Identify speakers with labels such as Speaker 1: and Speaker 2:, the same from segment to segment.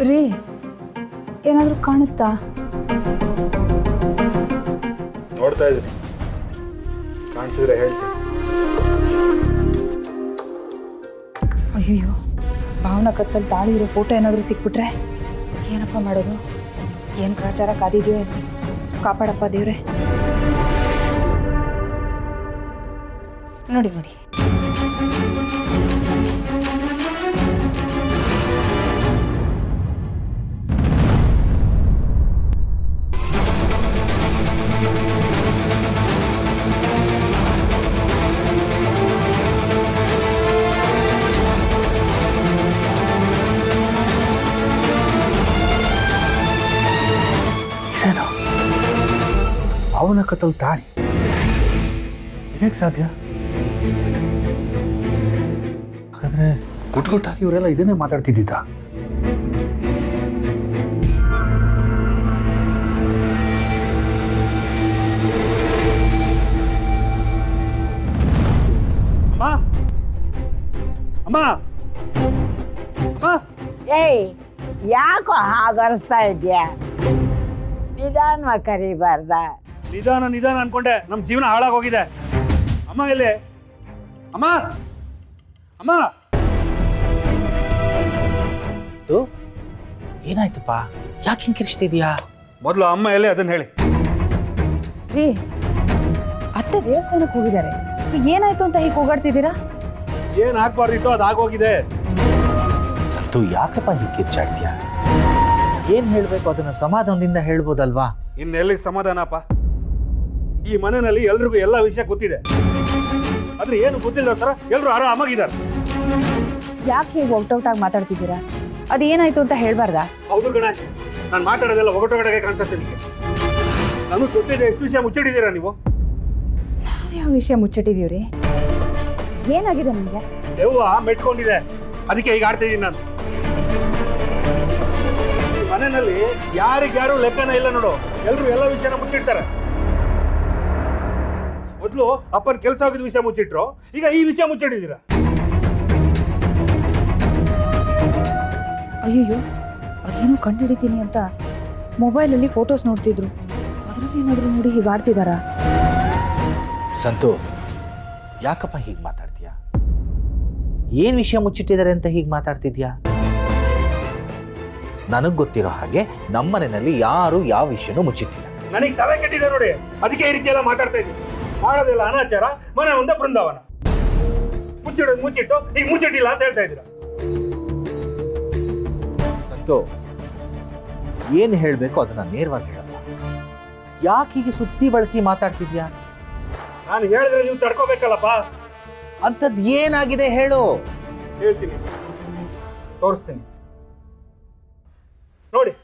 Speaker 1: ರೀ ಏನಾದರೂ ಕಾಣಿಸ್ತಾ?
Speaker 2: ನೋಡ್ತಾ ಇದ್ದೀನಿ, ಕಾಣಿಸಿದ್ರೆ ಹೇಳ್ತೀನಿ.
Speaker 1: ಅಯ್ಯೋ, ಭಾವನಾ ಕತ್ತಲ್ಲಿ ತಾಳಿ ಇರೋ ಫೋಟೋ ಏನಾದರೂ ಸಿಕ್ಬಿಟ್ರೆ ಏನಪ್ಪ ಮಾಡೋದು? ಏನು ಪ್ರಚಾರ ಕಾದಿದೆಯೋ ಏನು? ಕಾಪಾಡಪ್ಪ ದೇವ್ರೆ. ನೋಡಿ ನೋಡಿ,
Speaker 2: ಅವನ ಕತ್ತಲ್ ತಾಳಿ ಇದಕ್ಕೆ ಸಾಧ್ಯ? ಹಾಗಾದ್ರೆ ಗುಟ್ಟಾಗಿ ಇವರೆಲ್ಲ ಇದನ್ನೇ ಮಾತಾಡ್ತಿದ್ದ. ಅಮ್ಮ ಅಮ್ಮ ಅಮ್ಮ,
Speaker 3: ಏಯ್, ಯಾಕೋ ಹಾಗರಿಸ್ತಾ ಇದ್ಯಾ? ನಿಧಾನವಾಗಿ ಕರಿಬಾರ್ದ?
Speaker 2: ನಿಧಾನ ನಿಧಾನ ಅನ್ಕೊಂಡೆ, ನಮ್ ಜೀವನ ಹಾಳಾಗೋಗಿದೆ. ಅಮ್ಮ ಎಲ್ಲಿ? ಅಮ್ಮ ಅಮ್ಮ,
Speaker 4: ಏನಾಯ್ತಪ್ಪ? ಯಾಕೆ ಹಿಂಗೆ ಕಿರಿಸ್ತಿದ್ಯಾ?
Speaker 2: ಮೊದಲು ಅಮ್ಮ ಎಲ್ಲಿ ಅದನ್ನ ಹೇಳಿ.
Speaker 1: ರೀ ಅತ್ತೆ ದೇವಸ್ಥಾನಕ್ಕೆ ಹೋಗಿದ್ದಾರೆ. ಈಗ ಏನಾಯ್ತು ಅಂತ ಹೀಗೆ ಹೋಗಾಡ್ತಿದ್ದೀರಾ?
Speaker 2: ಏನ್ ಆಗ್ಬಾರ್ದಿತ್ತು ಅದು ಆಗೋಗಿದೆ.
Speaker 4: ಸಂತು, ಯಾಕಪ್ಪ ಹೀಗೆ ಕಿರ್ಚಾಡ್ತೀಯಾ? ಏನ್ ಹೇಳ್ಬೇಕು ಅದನ್ನ ಸಮಾಧಾನದಿಂದ ಹೇಳ್ಬೋದಲ್ವಾ?
Speaker 2: ಇನ್ನೆಲ್ಲಿ ಸಮಾಧಾನಪ್ಪ? ಈ ಮನೆಯಲ್ಲಿ ಎಲ್ರಿಗೂ ಎಲ್ಲ ವಿಷಯ ಗೊತ್ತಿದೆ, ಆದ್ರೆ ಏನು ಗೊತ್ತಿಲ್ಲ ತರ ಎಲ್ರು ಆರಾಮಾಗಿದ್ದಾರೆ.
Speaker 1: ಯಾಕೆ ಹೀಗೆ ಔಟಾಗಿ ಮಾತಾಡ್ತಿದ್ದೀರಾ? ಅದು ಏನಾಯ್ತು ಅಂತ ಹೇಳ್ಬಾರ್ದಾ?
Speaker 2: ಹೌದು ಗಣ, ನಾನು ಮಾತಾಡೋದೆಲ್ಲ ಒಗಟೊಗಡೆಗೆ ಕಾಣಿಸುತ್ತೆ ನಿಮಗೆ. ನಮಗೆ ಗೊತ್ತಿದೆ, ಎಷ್ಟು ವಿಷಯ ಮುಚ್ಚಿಟ್ಟಿದ್ದೀರಾ ನೀವು.
Speaker 1: ನಾವು ಯಾವ ವಿಷಯ ಮುಚ್ಚಿಟ್ಟಿದೀವ್ರಿ? ಏನಾಗಿದೆ ನಿಮಗೆ?
Speaker 2: ದೆವ್ವ ಮೆಟ್ಕೊಂಡಿದೆ, ಅದಕ್ಕೆ ಈಗ ಆಡ್ತಿದ್ದೀನಿ ನಾನು. ಈ ಮನೆಯಲ್ಲಿ ಯಾರಿಗ್ಯಾರು ಲೆಕ್ಕನ ಇಲ್ಲ ನೋಡು, ಎಲ್ರು ಎಲ್ಲ ವಿಷಯನ ಮುಚ್ಚಿಡ್ತಾರೆ. ಮೊದಲು ಅಪ್ಪನ ಕೆಲಸ ಆಗಿದ ವಿಷಯ ಮುಚ್ಚಿಟ್ರು, ಈಗ ಈ ವಿಷಯ ಮುಚ್ಚಿಟ್ಟಿದ್ದೀರಾ.
Speaker 1: ಅಯ್ಯೋ, ಅದೇನೋ ಕಂಡುಹಿಡಿತೀನಿ ಅಂತ ಮೊಬೈಲಲ್ಲಿ ಫೋಟೋಸ್ ನೋಡ್ತಿದ್ರು, ಅದರಲ್ಲಿ ಏನಾದರೂ ನೋಡಿ ಹೀಗೆ ಆಡ್ತಿದಾರಾ?
Speaker 4: ಸಂತು, ಯಾಕಪ್ಪ ಹೀಗೆ ಮಾತಾಡ್ತೀಯಾ? ಏನ್ ವಿಷಯ ಮುಚ್ಚಿಟ್ಟಿದ್ದಾರೆ ಅಂತ ಹೀಗೆ ಮಾತಾಡ್ತಿದ್ಯಾ? ನನಗ್ ಗೊತ್ತಿರೋ ಹಾಗೆ ನಮ್ಮನೆಯಲ್ಲಿ ಯಾರು ಯಾವ ವಿಷಯನೂ ಮುಚ್ಚಿಟ್ಟಿಲ್ಲ.
Speaker 2: ನನಗೆ ತಲೆ ಕೆಟ್ಟಿದೆ ನೋಡಿ, ಅದಕ್ಕೆ ಈ ರೀತಿ ಎಲ್ಲ ಮಾತಾಡ್ತಾ ಇದ್ದೀನಿ. ಮಾಡೋದೆಲ್ಲ ಅನಾಚಾರ, ಮನೆ ಮುಂದೆ ಬೃಂದಾವನ. ಮುಚ್ಚಿಡೋದು ಮುಚ್ಚಿಟ್ಟು ಈಗ ಮುಚ್ಚಿಟ್ಟಿಲ್ಲ ಅಂತ ಹೇಳ್ತಾ ಇದ್ದೀರಾ.
Speaker 4: ಸಂತು, ಏನ್ ಹೇಳ್ಬೇಕು ಅದನ್ನ ನೇರವಾಗಿ ಹೇಳಪ್ಪ. ಯಾಕೆ ಹೀಗೆ ಸುತ್ತಿ ಬಳಸಿ ಮಾತಾಡ್ತಿದ್ಯಾ?
Speaker 2: ನಾನು ಹೇಳಿದ್ರೆ ನೀವು ತಡ್ಕೋಬೇಕಲ್ಲಪ್ಪ.
Speaker 4: ಅಂಥದ್ದು ಏನಾಗಿದೆ ಹೇಳು.
Speaker 2: ಹೇಳ್ತೀನಿ, ತೋರಿಸ್ತೀನಿ ನೋಡಿ.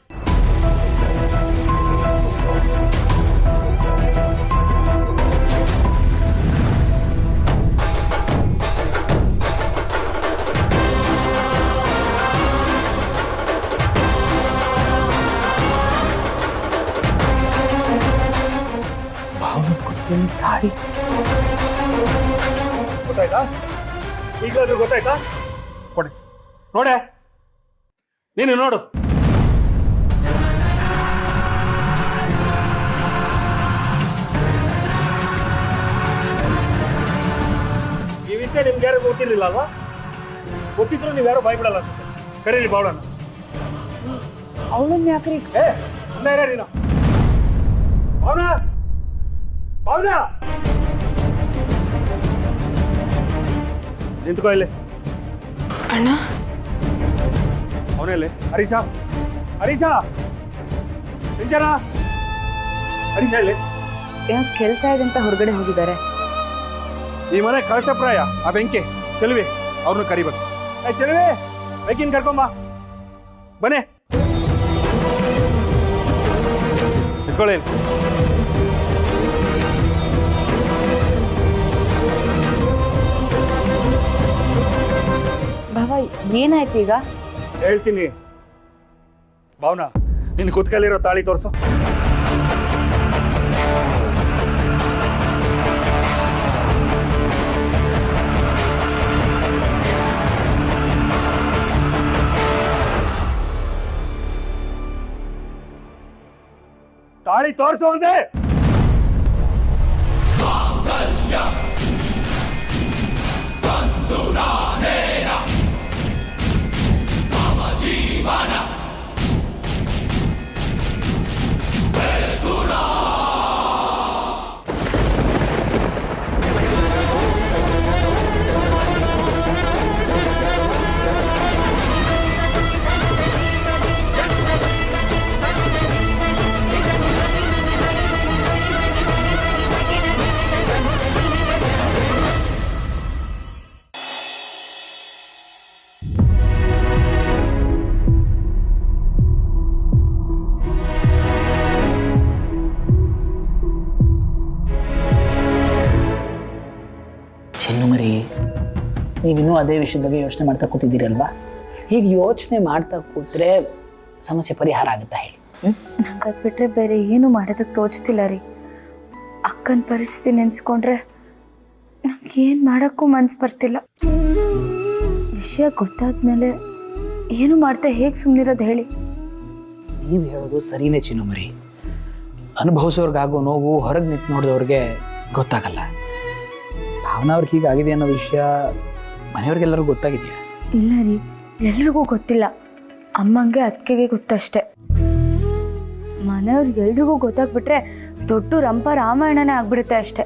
Speaker 4: ತಾಳಿ
Speaker 2: ಗೊತ್ತಾಯ್ತಾ? ಈಗಲಾದ್ರೂ ಗೊತ್ತಾಯ್ತಾ? ಕೊಡಿ ನೋಡೆ, ನೀನು ನೋಡು. ಈ ವಿಷಯ ನಿಮ್ಗೆ ಯಾರು ಗೊತ್ತಿರ್ಲಿಲ್ಲ ಅಲ್ವಾ? ಗೊತ್ತಿದ್ರು ನೀವು ಯಾರು ಬಾಯ್ಬಿಡಲ್ಲ ಅನ್ಸುತ್ತೆ. ಕರೀಲಿ ಬಾವಳನ್ನ.
Speaker 1: ಅವಳನ್ನ ಯಾಕ್ರಿ?
Speaker 2: ಸುಮ್ಮನೆ ಇರ ನೀನು. ಭಾವನಾ, ಭಾವನಾ, ನಿಂತ್ಕೋ ಇಲ್ಲಿ.
Speaker 1: ಅಣ್ಣ,
Speaker 2: ಅವನಲ್ಲಿ ಹರೀಶಾ, ಹರೀಶಾ, ಸಿಂಚನ, ಹರೀಶಾ ಇಲ್ಲಿ.
Speaker 1: ಯಾಕೆ ಕೆಲಸ ಇದೆ ಅಂತ ಹೊರಗಡೆ ಹೋಗಿದ್ದಾರೆ.
Speaker 2: ಈ ಮನೆ ಕಳಶಪ್ರಾಯ. ಆ ಬೆಂಕಿ ಚೆಲುವೆ ಅವ್ರನ್ನ ಕರಿಬೇಕು. ಚೆಲುವೆ, ಬೆಂಕಿನ ಕರ್ಕೊಂಬ, ಬನ್ನಿ ಇಟ್ಕೊಳ್ಳಿ.
Speaker 1: ಭಾವ, ಏನಾಯ್ತು ಈಗ?
Speaker 2: ಹೇಳ್ತೀನಿ. ಭಾವನಾ, ನಿನ್ ಕುತ್ಕಲ್ಲಿರೋ ತಾಳಿ ತೋರ್ಸು. ತಾಳಿ ತೋರಿಸು ಅಂದೆ.
Speaker 5: ಚಿನ್ನು ಮರಿ, ನೀವಿನ್ನೂ ಅದೇ ವಿಷಯದ ಬಗ್ಗೆ ಯೋಚನೆ ಮಾಡ್ತಾ ಕೂತಿದ್ದೀರಲ್ವಾ? ಹೀಗೆ ಯೋಚನೆ ಮಾಡ್ತಾ ಕೂತ್ರೆ ಸಮಸ್ಯೆ ಪರಿಹಾರ ಆಗುತ್ತಾ ಹೇಳಿ?
Speaker 6: ನಂಗೆ ಅದು ಬಿಟ್ಟರೆ ಬೇರೆ ಏನು ಮಾಡೋದಕ್ಕೆ ತೋಚ್ತಿಲ್ಲ ರೀ. ಅಕ್ಕನ ಪರಿಸ್ಥಿತಿ ನೆನೆಸ್ಕೊಂಡ್ರೆ ನಂಗೆ ಏನು ಮಾಡೋಕ್ಕೂ ಮನ್ಸು ಬರ್ತಿಲ್ಲ. ವಿಷಯ ಗೊತ್ತಾದ್ಮೇಲೆ ಏನು ಮಾಡ್ತಾ ಹೇಗೆ ಸುಮ್ಮನಿರೋದು ಹೇಳಿ?
Speaker 5: ನೀವು ಹೇಳೋದು ಸರಿನೇ ಚಿನ್ನು ಮರಿ. ಅನುಭವಿಸೋರ್ಗಾಗೋ ನೋವು ಹೊರಗೆ ನಿಂತು ನೋಡಿದವ್ರಿಗೆ ಗೊತ್ತಾಗಲ್ಲ. ಭಾವನಾ ಅವ್ರಿಗೆ ಹೀಗಾಗಿದೆ ಅನ್ನೋ ವಿಷಯ ಮನೆಯವ್ರಿಗೆಲ್ಲರೂ ಗೊತ್ತಾಗಿದೆಯಾ?
Speaker 6: ಇಲ್ಲ ರೀ, ಎಲ್ರಿಗೂ ಗೊತ್ತಿಲ್ಲ. ಅಮ್ಮಂಗೆ ಅತ್ತಿಗೆಗೆ ಗೊತ್ತಷ್ಟೆ. ಮನೆಯವ್ರಿಗೆ ಎಲ್ರಿಗೂ ಗೊತ್ತಾಗ್ಬಿಟ್ರೆ ದೊಡ್ಡ ರಂಪ ರಾಮಾಯಣನೇ ಆಗ್ಬಿಡುತ್ತೆ ಅಷ್ಟೆ.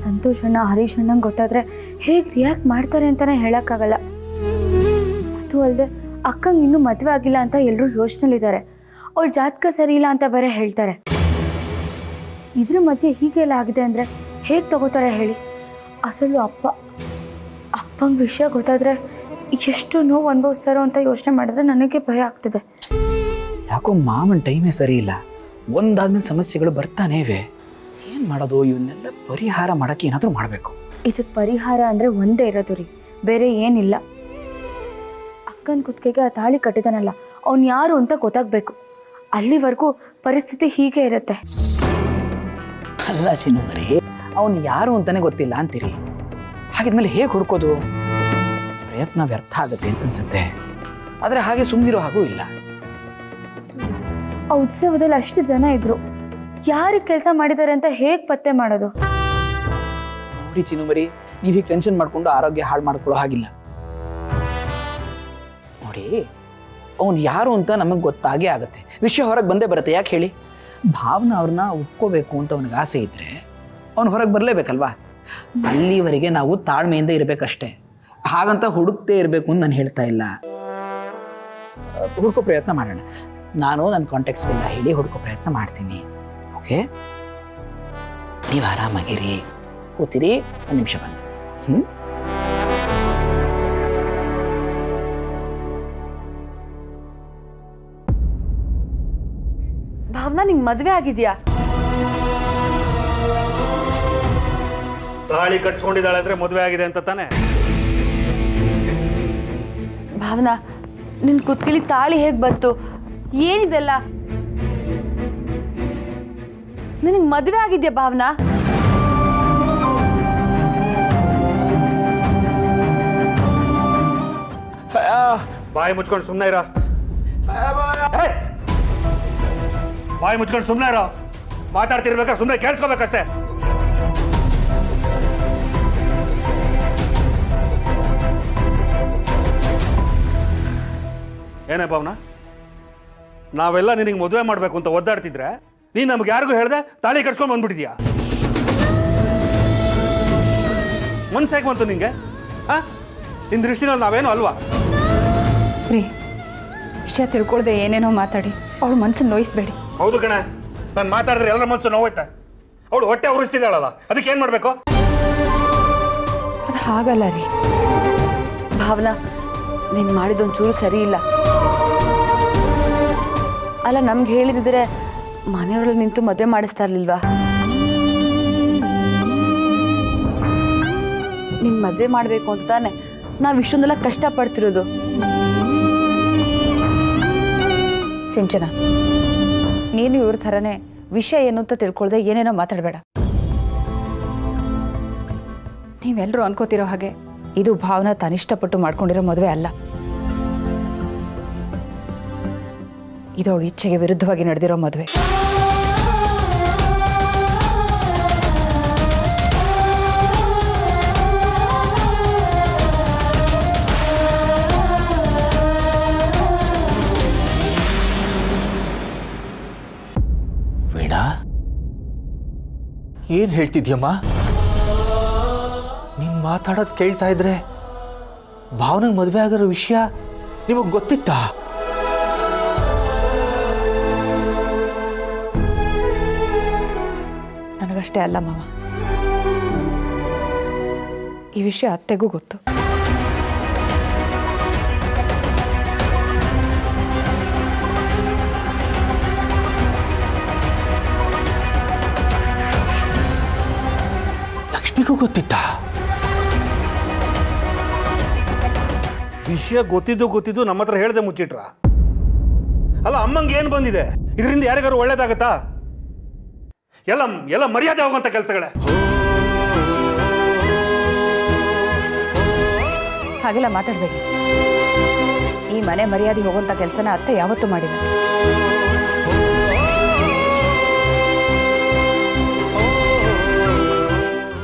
Speaker 6: ಸಂತೋಷ್ ಅಣ್ಣ ಹರೀಶ್ ಅಣ್ಣಂಗೆ ಗೊತ್ತಾದ್ರೆ ಹೇಗೆ ರಿಯಾಕ್ಟ್ ಮಾಡ್ತಾರೆ ಅಂತಲೇ ಹೇಳೋಕ್ಕಾಗಲ್ಲ. ಅದು ಅಲ್ಲದೆ ಅಕ್ಕಂಗೆ ಇನ್ನೂ ಮದುವೆ ಆಗಿಲ್ಲ ಅಂತ ಎಲ್ಲರೂ ಯೋಚನೆಲಿದ್ದಾರೆ. ಅವಳ ಜಾತಕ ಸರಿ ಇಲ್ಲ ಅಂತ ಬೇರೆ ಹೇಳ್ತಾರೆ. ಇದ್ರ ಮಧ್ಯೆ ಹೀಗೆಲ್ಲ ಆಗಿದೆ ಅಂದರೆ ಹೇಗೆ ತಗೋತಾರೆ ಹೇಳಿ? ಅದರಲ್ಲೂ ಅಪ್ಪಂಗೆ ವಿಷಯ ಗೊತ್ತಾದರೆ ಎಷ್ಟು ನೋವು ಅನುಭವಿಸ್ತಾರೋ ಅಂತ ಯೋಚನೆ ಮಾಡಿದ್ರೆ ನನಗೆ ಭಯ ಆಗ್ತದೆ.
Speaker 5: ಯಾಕೋ ಮಾಮನ ಟೈಮೇ ಸರಿ ಇಲ್ಲ. ಒಂದಾದ್ಮೇಲೆ ಸಮಸ್ಯೆಗಳು ಬರ್ತಾನೇ ಇವೆ. ಏನು ಮಾಡೋದು? ಇವನ್ನೆಲ್ಲ ಪರಿಹಾರ ಮಾಡೋಕ್ಕೆ ಏನಾದರೂ ಮಾಡಬೇಕು.
Speaker 6: ಇದಕ್ಕೆ ಪರಿಹಾರ ಅಂದರೆ ಒಂದೇ ಇರೋದು ರೀ, ಬೇರೆ ಏನಿಲ್ಲ. ಅಕ್ಕನ ಕುತ್ತಿಗೆಗೆ ಆ ತಾಳಿ ಕಟ್ಟಿದಾನಲ್ಲ, ಅವ್ನು ಯಾರು ಅಂತ ಗೊತ್ತಾಗಬೇಕು. ಅಲ್ಲಿವರೆಗೂ ಪರಿಸ್ಥಿತಿ ಹೀಗೆ ಇರುತ್ತೆ.
Speaker 5: ಅಲ್ಲ ಚಿನ್ನು ಮರಿ, ಅವನು ಯಾರು ಅಂತಾನೆ ಗೊತ್ತಿಲ್ಲ ಅಂತೀರಿ. ಹಾಗಿದ್ಮೇಲೆ ಹೇಗೆ ಹುಡ್ಕೋದು? ಪ್ರಯತ್ನ ವ್ಯರ್ಥ ಆಗುತ್ತೆ ಅಂತ ಅನ್ಸುತ್ತೆ. ಆದರೆ ಹಾಗೆ ಸುಮ್ಮನಿರೋ ಹಾಗೂ ಇಲ್ಲ.
Speaker 6: ಆ ಉತ್ಸವದಲ್ಲಿ ಅಷ್ಟು ಜನ ಇದ್ರು, ಯಾರಿಗೆ ಕೆಲಸ ಮಾಡಿದ್ದಾರೆ ಅಂತ ಹೇಗೆ ಪತ್ತೆ ಮಾಡೋದು?
Speaker 5: ನೋಡಿ ಚಿನ್ನು ಮರಿ, ನೀವು ಹೀಗೆ ಟೆನ್ಷನ್ ಮಾಡ್ಕೊಂಡು ಆರೋಗ್ಯ ಹಾಳು ಮಾಡ್ಕೊಳ್ಳೋ ಹಾಗಿಲ್ಲ. ನೋಡಿ, ಅವನು ಯಾರು ಅಂತ ನಮಗೆ ಗೊತ್ತಾಗೇ ಆಗುತ್ತೆ. ವಿಷಯ ಹೊರಗೆ ಬಂದೇ ಬರುತ್ತೆ. ಯಾಕೆ ಹೇಳಿ? ಭಾವನಾ ಅವ್ರನ್ನ ಒಪ್ಕೋಬೇಕು ಅಂತ ಅವನಿಗೆ ಆಸೆ ಇದ್ರೆ ಅವನು ಹೊರಗೆ ಬರಲೇಬೇಕಲ್ವಾ? ಅಲ್ಲಿವರೆಗೆ ನಾವು ತಾಳ್ಮೆಯಿಂದ ಇರಬೇಕಷ್ಟೇ. ಹಾಗಂತ ಹುಡುಕ್ತೇ ಇರಬೇಕು ಅಂತ ನಾನು ಹೇಳ್ತಾ ಇಲ್ಲ. ಹುಡ್ಕೋ ಪ್ರಯತ್ನ ಮಾಡೋಣ. ನಾನು ನನ್ನ ಕಾಂಟ್ಯಾಕ್ಟ್ಸ್ಗೆಲ್ಲ ಹೇಳಿ ಹುಡ್ಕೋ ಪ್ರಯತ್ನ ಮಾಡ್ತೀನಿ. ಓಕೆ, ನೀವು ಆರಾಮಾಗಿರಿ, ಕೂತಿರಿ. ಒಂದು ನಿಮಿಷ ಬಂದು.
Speaker 6: ಭಾವನಾ, ನಿಂಗೆ ಮದುವೆ ಆಗಿದೆಯಾ?
Speaker 2: ತಾಳಿ ಕಟ್ಸ್ಕೊಂಡಿದ್ದಾಳೆ ಅಂದ್ರೆ ಮದುವೆ ಆಗಿದೆ ಅಂತ ತಾನೆ?
Speaker 6: ಭಾವನಾ, ನಿನ್ನ ಕುತ್ತಿಗೆಲಿ ತಾಳಿ ಹೇಗೆ ಬಂತು? ಏನಿದೆಲ್ಲ? ನಿನಗೆ ಮದುವೆ ಆಗಿದೆಯಾ ಭಾವನಾ?
Speaker 2: ಬಾಯಿ ಮುಚ್ಕೊಂಡು ಸುಮ್ಮನೆ ಇರೋ. ಬಾಯಿ ಮುಚ್ಕೊಂಡು ಸುಮ್ಮನೆ ಇರೋ. ಮಾತಾಡ್ತಿರ್ಬೇಕಾದ್ರೆ ಸುಮ್ಮನೆ ಕೇಳಿಸ್ಕೋಬೇಕಷ್ಟೇ. ಏನೇ ಭಾವನಾ, ನಾವೆಲ್ಲ ನಿನಗೆ ಮದುವೆ ಮಾಡಬೇಕು ಅಂತ ಒದ್ದಾಡ್ತಿದ್ರೆ ನೀನು ನಮ್ಗೆ ಯಾರಿಗೂ ಹೇಳ್ದೆ ತಾಳಿ ಕಟ್ಸ್ಕೊಂಡು ಬಂದ್ಬಿಟ್ಟಿದ್ಯಾ? ಮನ್ಸಾಗಿ ಬಂತು ನಿಂಗೆ? ನಿನ್ನ ದೃಷ್ಟಿನಲ್ಲಿ ನಾವೇನು ಅಲ್ವಾ?
Speaker 1: ರೀ, ವಿಷಯ ತಿಳ್ಕೊಳ್ದೆ ಏನೇನೋ ಮಾತಾಡಿ ಅವಳು ಮನಸ್ಸನ್ನು ನೋಯಿಸ್ಬೇಡಿ.
Speaker 2: ಹೌದು ಕಣ, ನಾನು ಮಾತಾಡಿದ್ರೆ ಎಲ್ಲರ ಮನಸ್ಸು ನೋವುತ್ತೆ. ಅವಳು ಹೊಟ್ಟೆ ಉರಿಸ್ತಿದ್ದಾಳಲ್ಲ, ಅದಕ್ಕೆ ಏನು ಮಾಡಬೇಕು?
Speaker 1: ಅದು ಹಾಗಲ್ಲ ರೀ
Speaker 6: ಭಾವನಾ, ನೀನು ಮಾಡಿದೊಂಚೂರು ಸರಿ ಇಲ್ಲ. ಅಲ್ಲ, ನಮ್ಗೆ ಹೇಳಿದಿದ್ರೆ ಮನೆಯವರಲ್ಲಿ ನಿಂತು ಮದುವೆ ಮಾಡಿಸ್ತಾ ಇರ್ಲಿಲ್ವಾ? ನೀನು ಮದುವೆ ಮಾಡಬೇಕು ಅಂತ ತಾನೆ ನಾವು ಇಷ್ಟೊಂದೆಲ್ಲ ಕಷ್ಟಪಡ್ತಿರೋದು.
Speaker 1: ಸಿಂಚನ, ನೀನು ಇವ್ರ ಥರನೇ ವಿಷಯ ಏನು ಅಂತ ತಿಳ್ಕೊಳ್ದೆ ಏನೇನೋ ಮಾತಾಡಬೇಡ. ನೀವೆಲ್ಲರೂ ಅನ್ಕೋತಿರೋ ಹಾಗೆ ಇದು ಭಾವನಾ ತಾನಿಷ್ಟಪಟ್ಟು ಮಾಡ್ಕೊಂಡಿರೋ ಮದುವೆ ಅಲ್ಲ. ಇದು ಅವಳ ಇಚ್ಛೆಗೆ ವಿರುದ್ಧವಾಗಿ ನಡೆದಿರೋ ಮದುವೆ.
Speaker 4: ವೀಣಾ, ಏನ್ ಹೇಳ್ತಿದ್ಯಮ್ಮ? ನೀನ್ ಮಾತಾಡೋದು ಕೇಳ್ತಾ ಇದ್ರೆ ಭಾವನೆಗೆ ಮದುವೆ ಆಗಿರೋ ವಿಷಯ ನಿಮಗ್ ಗೊತ್ತಿತ್ತಾ?
Speaker 1: ನನಗಷ್ಟೇ ಅಲ್ಲ ಮಾವ, ಈ ವಿಷಯ ಅತ್ತೆಗೂ ಗೊತ್ತು.
Speaker 4: ಲಕ್ಷ್ಮಿಗೂ ಗೊತ್ತಿತ್ತಾ?
Speaker 2: ವಿಷಯ ಗೊತ್ತಿದ್ದು ನಮ್ಮ ಹತ್ರ ಹೇಳ್ದೆ ಮುಚ್ಚಿಟ್ರ? ಅಲ್ಲ, ಅಮ್ಮಂಗೆ ಏನು ಬಂದಿದೆ? ಇದರಿಂದ ಯಾರಿಗಾರು ಒಳ್ಳೇದಾಗತ್ತಾ? ಎಲ್ಲ ಮರ್ಯಾದೆ ಹೋಗುವಂತ ಕೆಲಸಗಳೇ.
Speaker 1: ಹಾಗೆಲ್ಲ ಮಾತಾಡಬೇಡಿ. ಈ ಮನೆ ಮರ್ಯಾದೆ ಹೋಗುವಂತ ಕೆಲಸನ ಅತ್ತೆ ಯಾವತ್ತೂ ಮಾಡಿಲ್ಲ.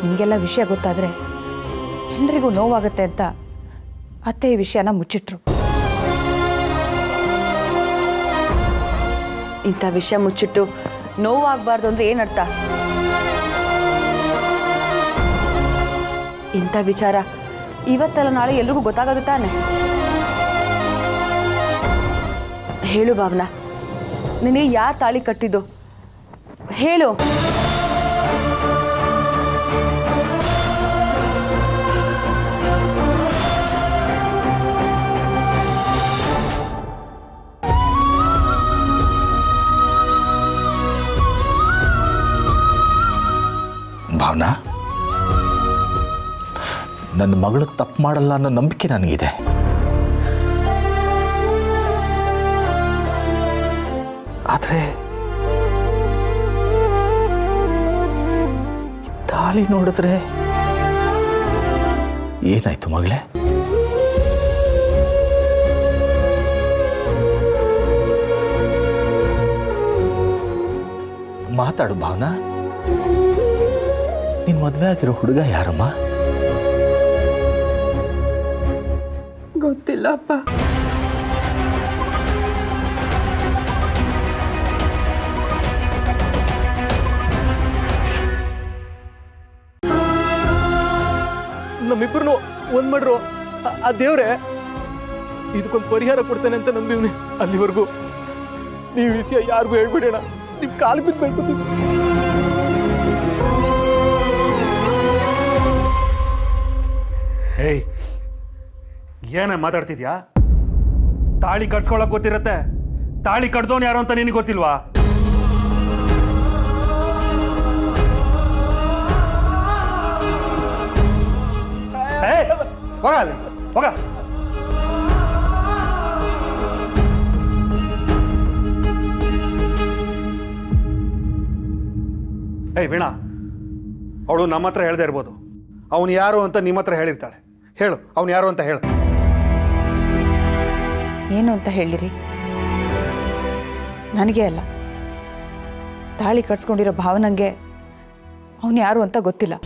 Speaker 1: ನಿಮಗೆಲ್ಲ ವಿಷಯ ಗೊತ್ತಾದ್ರೆ ಎಲ್ರಿಗೂ ನೋವಾಗುತ್ತೆ ಅಂತ ಅತ್ತೆ ಈ ವಿಷಯನ ಮುಚ್ಚಿಟ್ರು.
Speaker 6: ಇಂಥ ವಿಷಯ ಮುಚ್ಚಿಟ್ಟು ನೋವಾಗಬಾರ್ದು ಅಂದ್ರೆ ಏನರ್ಥ? ಇಂಥ ವಿಚಾರ ಇವತ್ತಲ್ಲ ನಾಳೆ ಎಲ್ರಿಗೂ ಗೊತ್ತಾಗೋದು ತಾನೆ. ಹೇಳು ಭಾವನಾ, ನಿನಗೆ ಯಾರು ತಾಳಿ ಕಟ್ಟಿದ್ದು ಹೇಳು.
Speaker 4: ಭಾವನಾ, ನನ್ನ ಮಗಳು ತಪ್ಪು ಮಾಡಲ್ಲ ಅನ್ನೋ ನಂಬಿಕೆ ನನಗಿದೆ. ಆದ್ರೆ ತಾಳಿ ನೋಡಿದ್ರೆ ಏನಾಯ್ತು ಮಗಳೇ? ಮಾತಾಡು ಭಾವನಾ. ನಿನ್ ಮದ್ವೆ ಆಗಿರೋ ಹುಡುಗ ಯಾರಮ್ಮ?
Speaker 6: ಗೊತ್ತಿಲ್ಲ ಅಪ್ಪ.
Speaker 7: ನಮ್ಮಿಬ್ಬರನ್ನು ಒಂದ್ ಮಾಡ್ರು ಆ ದೇವ್ರೆ ಇದಕ್ಕೊಂದು ಪರಿಹಾರ ಕೊಡ್ತಾನೆ ಅಂತ ನಂಬಿವ್ನಿ. ಅಲ್ಲಿವರೆಗೂ ನೀವು ವಿಷಯ ಯಾರಿಗೂ ಹೇಳ್ಬಿಡೋಣ. ನಿಮ್ ಕಾಲು ಬಿದ್ದು ಬೇಡ್ಕೊತೀನಿ.
Speaker 2: ಏಯ್, ಏನೇ ಮಾತಾಡ್ತಿದ್ಯಾ? ತಾಳಿ ಕಟ್ಸ್ಕೊಳಕ್ ಗೊತ್ತಿರತ್ತೆ, ತಾಳಿ ಕಟ್ದೋನ್ ಯಾರು ಅಂತ ನಿನಗೆ ಗೊತ್ತಿಲ್ವಾ? ಹೋಗ ಅಲ್ಲಿ, ಹೋಗ. ಏಯ್ ವೀಣಾ, ಅವಳು ನಮ್ಮ ಹತ್ರ ಹೇಳ್ದೆ ಇರ್ಬೋದು, ಅವನು ಯಾರು ಅಂತ ನಿಮ್ಮ ಹತ್ರ ಹೇಳಿರ್ತಾಳೆ. ಹೇಳು, ಅವನು ಯಾರು ಅಂತ ಹೇಳು.
Speaker 1: ಏನು ಅಂತ ಹೇಳಿರಿ? ನನಗೆ ಅಲ್ಲ, ತಾಳಿ ಕಟ್ಸ್ಕೊಂಡಿರೋ ಭಾವನಂಗೆ ಅವನು ಯಾರು ಅಂತ ಗೊತ್ತಿಲ್ಲ.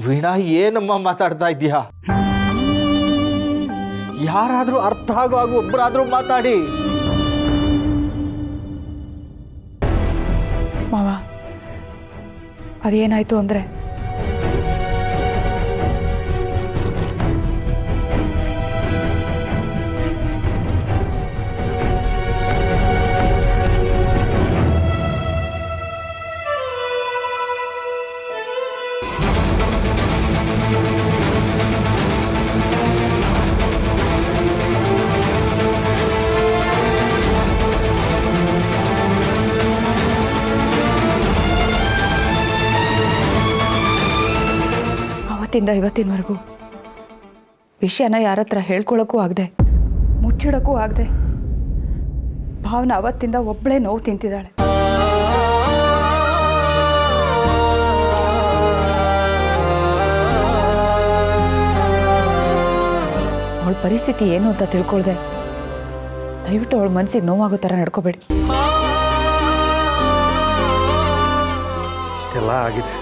Speaker 4: ವೀಣಾ, ಏನಮ್ಮ ಮಾತಾಡ್ತಾ ಇದ್ದೀಯಾ? ಯಾರಾದ್ರೂ ಅರ್ಥ ಆಗೋ ಒಬ್ಬರಾದ್ರೂ ಮಾತಾಡಿ.
Speaker 1: ಮಾವ, ಅದೇನಾಯ್ತು ಅಂದ್ರೆ ಅವತ್ತಿಂದ ಇವತ್ತಿನವರೆಗೂ ವಿಷಯನ ಯಾರ ಹತ್ರ ಹೇಳ್ಕೊಳಕ್ಕೂ ಆಗದೆ, ಮುಚ್ಚಿಡೋಕ್ಕೂ ಆಗದೆ ಭಾವನ ಅವತ್ತಿಂದ ಒಬ್ಬಳೇ ನೋವು ತಿಂತಿದ್ದಾಳೆ. ಅವಳ ಪರಿಸ್ಥಿತಿ ಏನು ಅಂತ ತಿಳ್ಕೊಳ್ದೆ ದಯವಿಟ್ಟು ಅವಳ ಮನಸ್ಸಿಗೆ ನೋವಾಗೋ ಥರ ನಡ್ಕೋಬೇಡಿ.
Speaker 8: ಇಷ್ಟೆಲ್ಲ ಆಗಿದೆ,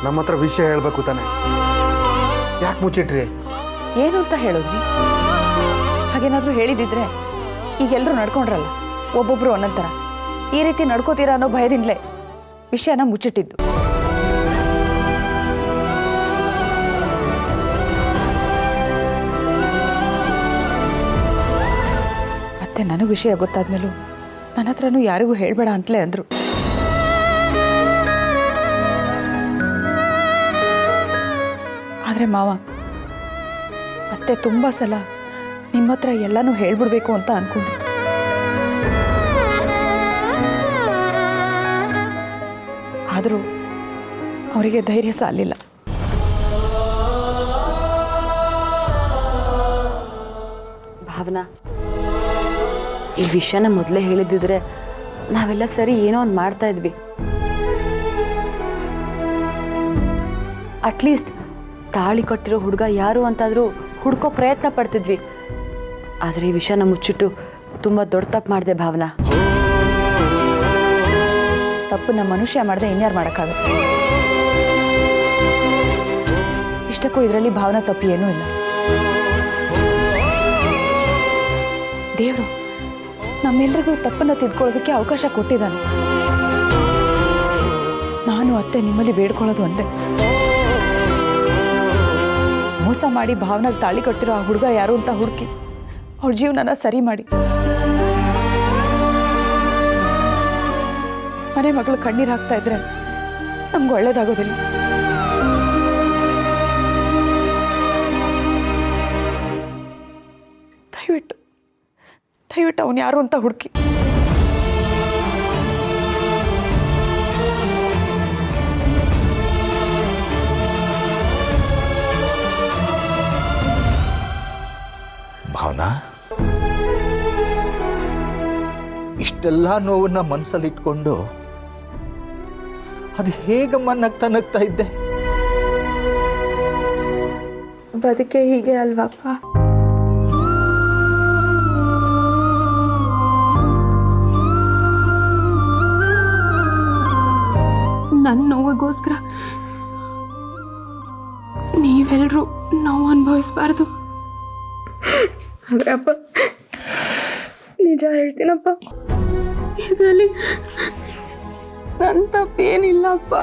Speaker 8: ನಮ್ಮ ಹತ್ರ ವಿಷಯ ಹೇಳ್ಬೇಕು ತಾನೆ, ಯಾಕೆ ಮುಚ್ಚಿಟ್ರಿ?
Speaker 1: ಏನು ಅಂತ ಹೇಳಿದ್ರಿ? ಹಾಗೇನಾದರೂ ಹೇಳಿದಿದ್ರೆ ಈಗೆಲ್ಲರೂ ನಡ್ಕೊಂಡ್ರಲ್ಲ, ಒಬ್ಬೊಬ್ರು ಒಂದೊಂದು ಥರ ಈ ರೀತಿ ನಡ್ಕೋತೀರಾ ಅನ್ನೋ ಭಯದಿಂದಲೇ ವಿಷಯನ ಮುಚ್ಚಿಟ್ಟಿದ್ದು. ಮತ್ತೆ ನನಗೆ ವಿಷಯ ಗೊತ್ತಾದ್ಮೇಲೂ ನನ್ನ ಹತ್ರನೂ ಯಾರಿಗೂ ಹೇಳಬೇಡ ಅಂತಲೇ ಅಂದರು. ಆದರೆ ಮಾವ, ಅತ್ತೆ ತುಂಬ ಸಲ ನಿಮ್ಮ ಹತ್ರ ಎಲ್ಲನೂ ಹೇಳ್ಬಿಡ್ಬೇಕು ಅಂತ ಅಂದ್ಕೊಂಡ್ರು. ಆದರೂ ಅವರಿಗೆ ಧೈರ್ಯ ಸಾಲಿಲ್ಲ.
Speaker 6: ಭಾವನಾ, ಈ ವಿಷಯನ ಮೊದಲೇ ಹೇಳಿದ್ದಿದ್ರೆ ನಾವೆಲ್ಲ ಸರಿ ಏನೋ ಒಂದು ಮಾಡ್ತಾ ಇದ್ವಿ. ಅಟ್ಲೀಸ್ಟ್ ತಾಳಿ ಕಟ್ಟಿರೋ ಹುಡುಗ ಯಾರು ಅಂತಾದರೂ ಹುಡ್ಕೋ ಪ್ರಯತ್ನ ಪಡ್ತಿದ್ವಿ. ಆದರೆ ಈ ವಿಷಯನ ಮುಚ್ಚಿಟ್ಟು ತುಂಬ ದೊಡ್ಡ ತಪ್ಪು ಮಾಡಿದೆ ಭಾವನಾ.
Speaker 1: ತಪ್ಪನ್ನ ಮನುಷ್ಯ ಮಾಡದೆ ಇನ್ಯಾರು ಮಾಡೋಕ್ಕಾಗುತ್ತೆ? ಇಷ್ಟಕ್ಕೂ ಇದರಲ್ಲಿ ಭಾವನಾ ತಪ್ಪು ಏನೂ ಇಲ್ಲ. ದೇವರು ನಮ್ಮೆಲ್ಲರಿಗೂ ತಪ್ಪನ್ನು ತಿದ್ಕೊಳ್ಳೋದಕ್ಕೆ ಅವಕಾಶ ಕೊಟ್ಟಿದ್ದಾನೆ. ನಾನು ಅತ್ತೆ ನಿಮ್ಮಲ್ಲಿ ಬೇಡ್ಕೊಳ್ಳೋದು ಒಂದೇ, ಮೋಸ ಮಾಡಿ ಭಾವನಾಗ ತಾಳಿ ಕಟ್ಟಿರೋ ಆ ಹುಡುಗ ಯಾರು ಅಂತ ಹುಡುಕಿ ಅವಳ ಜೀವನನ ಸರಿ ಮಾಡಿ. ಮನೆ ಮಗಳು ಕಣ್ಣೀರು ಹಾಕ್ತಾ ಇದ್ರೆ ನಮ್ಗೆ ಒಳ್ಳೇದಾಗೋದಿಲ್ಲ. ದಯವಿಟ್ಟು ದಯವಿಟ್ಟು ಅವನು ಯಾರು ಅಂತ ಹುಡುಕಿ.
Speaker 4: ಭಾವನಾ, ಇಷ್ಟೆಲ್ಲ ನೋವನ್ನ ಮನಸ್ಸಲ್ಲಿ ಇಟ್ಕೊಂಡು ಅದು ಹೇಗಮ್ಮ ನಗ್ತಾ ನಗ್ತಾ ಇದ್ದೆ?
Speaker 6: ಬದುಕೆ ಹೀಗೆ ಅಲ್ವಪ್ಪ?
Speaker 9: ನನ್ನ ನೋವಿಗೋಸ್ಕರ ನೀವೆಲ್ಲರೂ ನೋವು ಅನುಭವಿಸ್ಬಾರ್ದು. ಆದರೆ ಅಪ್ಪ, ನಿಜ ಹೇಳ್ತೀನಪ್ಪ, ಇದರಲ್ಲಿ ನನ್ನ ತಪ್ಪೇನಿಲ್ಲಪ್ಪ.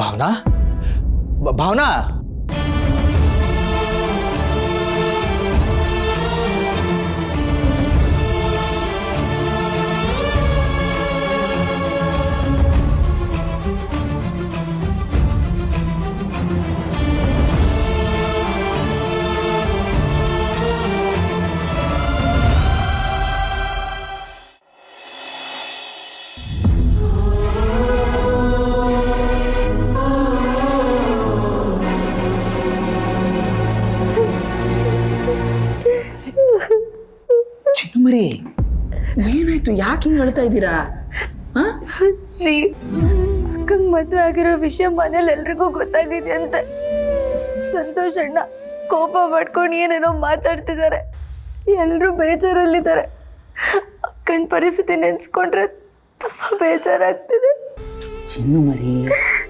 Speaker 4: ಭಾವನಾ, ಭಾವನಾ,
Speaker 5: ಚಿನ್ನುಮರಿ, ಏನಾಯ್ತು? ಯಾಕೆ ಹಿಂಗೆ ಅಳ್ತಾ ಇದ್ದೀರಾ?
Speaker 6: ರೀ, ಅಕ್ಕಂಗೆ ಮದುವೆ ಆಗಿರೋ ವಿಷಯ ಮನೇಲಿ ಎಲ್ರಿಗೂ ಗೊತ್ತಾಗಿದೆ ಅಂತ ಸಂತೋಷ್ ಅಣ್ಣ ಕೋಪ ಮಾಡ್ಕೊಂಡು ಏನೇನೋ ಮಾತಾಡ್ತಿದ್ದಾರೆ. ಎಲ್ಲರೂ ಬೇಜಾರಲ್ಲಿದ್ದಾರೆ. ಅಕ್ಕನ ಪರಿಸ್ಥಿತಿ ನೆನೆಸ್ಕೊಂಡ್ರೆ ತುಂಬ ಬೇಜಾರಾಗ್ತಿದೆ.
Speaker 5: ಚಿನ್ನುಮರಿ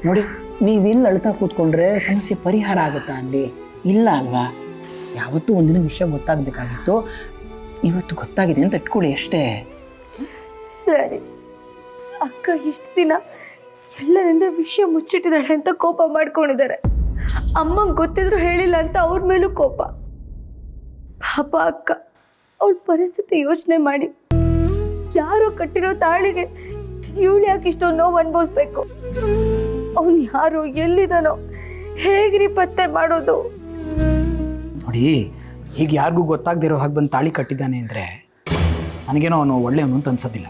Speaker 5: ನೋಡಿ, ನೀವಿಲ್ಲಿ ಅಳ್ತಾ ಕೂತ್ಕೊಂಡ್ರೆ ಸಮಸ್ಯೆ ಪರಿಹಾರ ಆಗುತ್ತಾ ಅಲ್ಲಿ? ಇಲ್ಲ ಅಲ್ವಾ? ಯಾವತ್ತೂ ಒಂದಿನ ವಿಷಯ ಗೊತ್ತಾಗಬೇಕಾಗಿತ್ತು, ಇವತ್ತು ಗೊತ್ತಾಗಿದೆ ಅಂತ ಇಟ್ಕೊಳ್ಳಿ ಅಷ್ಟೇ.
Speaker 6: ಸರಿ, ಅಕ್ಕ ಇಷ್ಟು ದಿನ ಎಲ್ಲರಿಂದ ವಿಷಯ ಮುಚ್ಚಿಟ್ಟಿದ್ದಾಳೆ ಅಂತ ಕೋಪ ಮಾಡ್ಕೊಂಡಿದ್ದಾರೆ. ಅಮ್ಮಂಗೆ ಗೊತ್ತಿದ್ರು ಹೇಳಿಲ್ಲ ಅಂತ ಅವ್ರ ಮೇಲೂ ಕೋಪ. ಪಾಪ ಅಕ್ಕ, ಅವಳ ಪರಿಸ್ಥಿತಿ ಯೋಚನೆ ಮಾಡಿ, ಯಾರೋ ಕಟ್ಟಿರೋ ತಾಳಿಗೆ ಇವಳು ಯಾಕೆ ಇಷ್ಟೊಂದು ನೋವು ಅನುಭವಿಸ್ಬೇಕು? ಅವನು ಯಾರೋ, ಎಲ್ಲಿದ್ದಾನೋ, ಹೇಗ್ರಿ ಪತ್ತೆ ಮಾಡೋದು?
Speaker 5: ನೋಡಿ, ಈಗ ಯಾರಿಗೂ ಗೊತ್ತಾಗದಿರೋ ಹಾಗೆ ಬಂದು ತಾಳಿ ಕಟ್ಟಿದ್ದಾನೆ ಅಂದರೆ ನನಗೇನೋ ಅವನು ಒಳ್ಳೆಯವನು ಅಂತ ಅನ್ಸೋದಿಲ್ಲ.